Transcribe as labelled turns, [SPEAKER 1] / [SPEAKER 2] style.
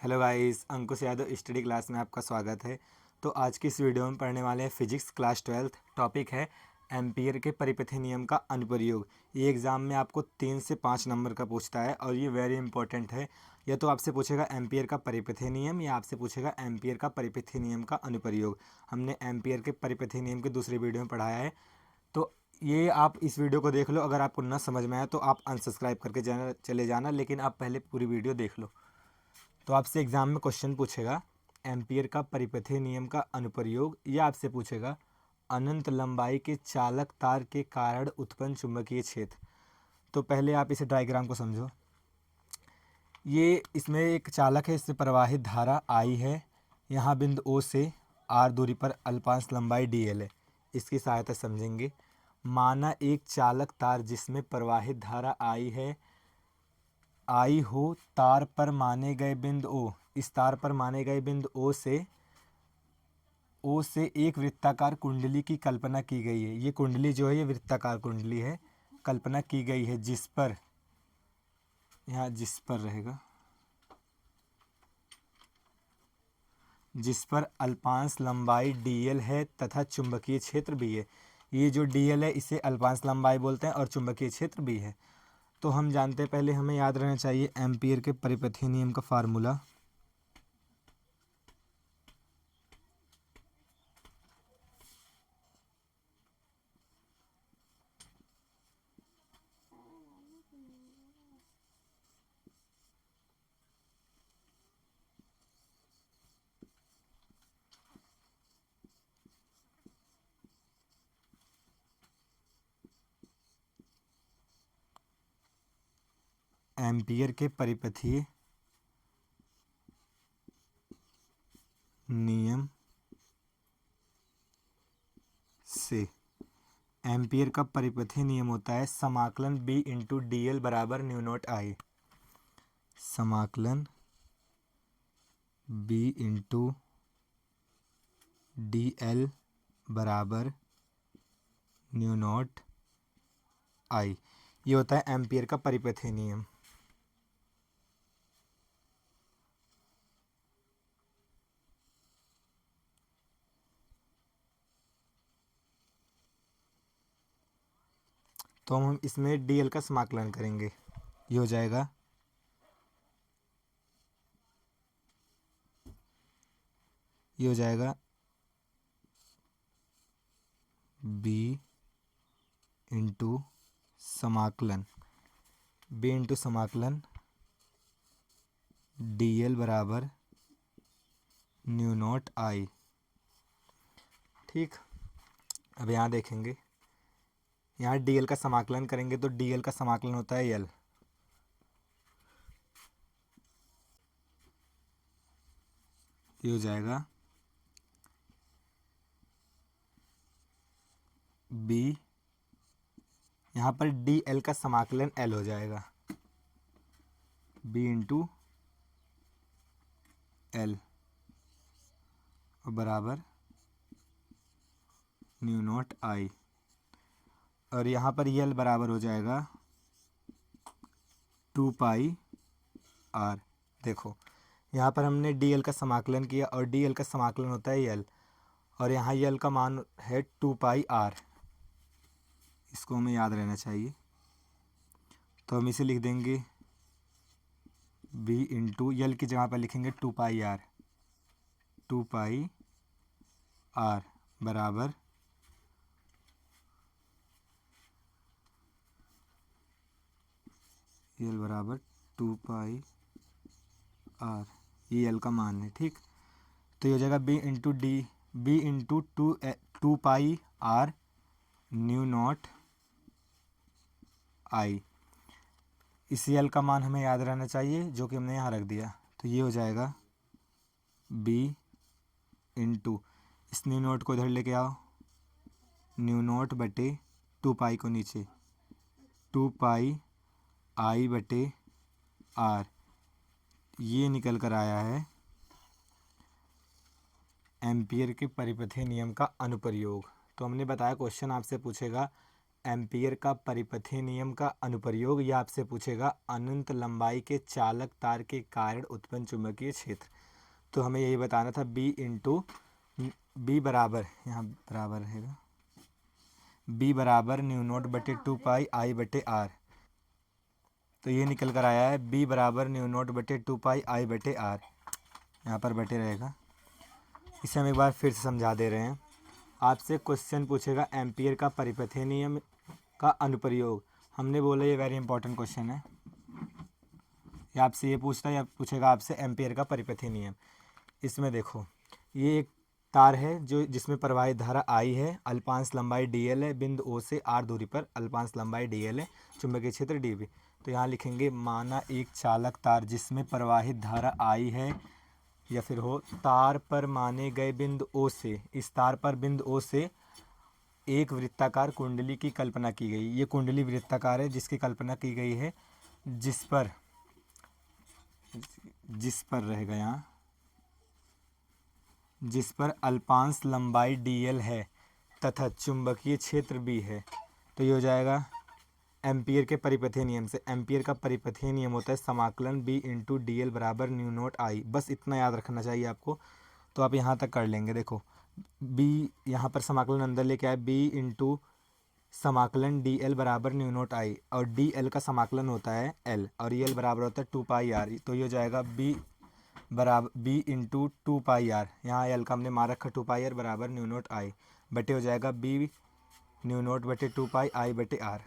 [SPEAKER 1] Hello guys, अंकुश Yadav study class में आपका स्वागत है। तो आज की इस वीडियो में पढ़ने वाले हैं फिजिक्स क्लास 12। टॉपिक है एम्पियर के परिपथ नियम का अनुप्रयोग। ये एग्ज़ाम में आपको 3 से 5 नंबर का पूछता है और ये वेरी इंपॉर्टेंट है। या तो आपसे पूछेगा एम्पियर का परिपथ नियम या आपसे पूछेगा एम्पियर का परिपथ नियम का अनुप्रयोग। हमने एम्पियर के परिपथ नियम की दूसरी वीडियो में पढ़ाया है, तो ये आप इस वीडियो को देख लो। अगर आपको ना समझ में आए तो आप अनसब्सक्राइब करके चले जाना, लेकिन आप पहले पूरी वीडियो देख लो। तो आपसे एग्जाम में क्वेश्चन पूछेगा एम्पियर का परिपथीय नियम का अनुप्रयोग, या आपसे पूछेगा अनंत लंबाई के चालक तार के कारण उत्पन्न चुंबकीय क्षेत्र। तो पहले आप इसे डायग्राम को समझो। ये इसमें एक चालक है, इससे प्रवाहित धारा आई है। यहाँ बिंदु ओ से आर दूरी पर अल्पांश लंबाई डी एल है। इसकी सहायता समझेंगे। माना एक चालक तार जिसमें प्रवाहित धारा आई हो, तार पर माने गए बिंदु ओ, इस तार पर माने गए बिंदु ओ से एक वृत्ताकार कुंडली की कल्पना की गई है। ये कुंडली जो है ये वृत्ताकार कुंडली है, कल्पना की गई है जिस पर, यहाँ जिस पर रहेगा, जिस पर अल्पांश लंबाई dl है तथा चुंबकीय क्षेत्र भी है। ये जो dl है इसे अल्पांश लंबाई बोलते हैं और चुंबकीय क्षेत्र भी है। तो हम जानते हैं, पहले हमें याद रहना चाहिए एम्पियर के परिपथीय नियम का फार्मूला। एम्पियर के परिपथीय नियम से एम्पियर का परिपथीय नियम होता है समाकलन b इंटू डी एल बराबर न्यू नॉट आई। समाकलन b इंटू डी एल बराबर न्यू नॉट आई। ये होता है एम्पियर का परिपथीय नियम। तो हम इसमें डी एल का समाकलन करेंगे। ये हो जाएगा b इंटू समाकलन डी एल बराबर न्यू नॉट आई। ठीक, अब यहाँ देखेंगे, यहाँ डी एल का समाकलन करेंगे तो डी एल का समाकलन होता है एल। ये हो जाएगा b, यहाँ पर डी एल का समाकलन एल हो जाएगा b इंटू एल बराबर न्यू नॉट आई। और यहाँ पर एल बराबर हो जाएगा 2 पाई आर। देखो, यहाँ पर हमने डी एल का समाकलन किया और डी एल का समाकलन होता है एल, और यहाँ एल का मान है 2 पाई आर। इसको हमें याद रहना चाहिए। तो हम इसे लिख देंगे b इंटू एल की जगह पर लिखेंगे 2 पाई आर बराबर एल बराबर 2 पाई आर। ये एल का मान है। ठीक, तो ये हो जाएगा B into two pi R mu naught I. इस एल का मान हमें याद रहना चाहिए, जो कि हमने यहाँ रख दिया। तो ये हो जाएगा b इंटू, इस न्यू नोट को इधर लेके आओ, न्यू नोट बटे 2 पाई को नीचे, 2 पाई आई बटे आर। ये निकल कर आया है एम्पियर के परिपथीय नियम का अनुप्रयोग। तो हमने बताया क्वेश्चन आपसे पूछेगा एम्पियर का परिपथीय नियम का अनुप्रयोग, या आपसे पूछेगा अनंत लंबाई के चालक तार के कारण उत्पन्न चुंबकीय क्षेत्र। तो हमें यही बताना था बी बराबर, यहाँ बराबर रहेगा बी बराबर न्यू नोट बटे 2πi/r। तो ये निकल कर आया है बी बराबर न्यू नोट बटे 2πi/r, यहाँ पर बटे रहेगा। इसे हम एक बार फिर से समझा दे रहे हैं। आपसे क्वेश्चन पूछेगा एम्पियर का परिपथीय नियम का अनुप्रयोग। हमने बोला ये वेरी इंपॉर्टेंट क्वेश्चन है। या आपसे ये पूछता है या पूछेगा आपसे एम्पियर का परिपथीय नियम। इसमें देखो, ये एक तार है जो जिसमें प्रवाहित धारा I है, अल्पांश लंबाई dl है, बिंदु O से r दूरी पर अल्पांश लंबाई dl है, चुंबकीय क्षेत्र dB। तो यहाँ लिखेंगे माना एक चालक तार जिसमें प्रवाहित धारा I है, या फिर हो तार पर माने गए बिंदु O से, इस तार पर बिंदु O से एक वृत्ताकार कुंडली की कल्पना की गई। ये कुंडली वृत्ताकार है जिसकी कल्पना की गई है, जिस पर रहेगा यहाँ, जिस पर अल्पांश लंबाई dl है तथा चुंबकीय क्षेत्र B है। तो ये हो जाएगा एम्पियर के परिपथीय नियम से। एम्पियर का परिपथीय नियम होता है समाकलन B इंटू dl बराबर न्यू नोट I। बस इतना याद रखना चाहिए आपको। तो आप यहाँ तक कर लेंगे। देखो B यहाँ पर समाकलन अंदर लेके आए, B इंटू समाकलन dl बराबर न्यू नोट I, और dl का समाकलन होता है L, और ये L बराबर होता है 2πr। तो ये हो जाएगा B इंटू 2πr, यहाँ L का हमने मान रखा 2πr बराबर न्यू नोट I, बटे हो जाएगा B न्यू नोट बटे 2πi/r।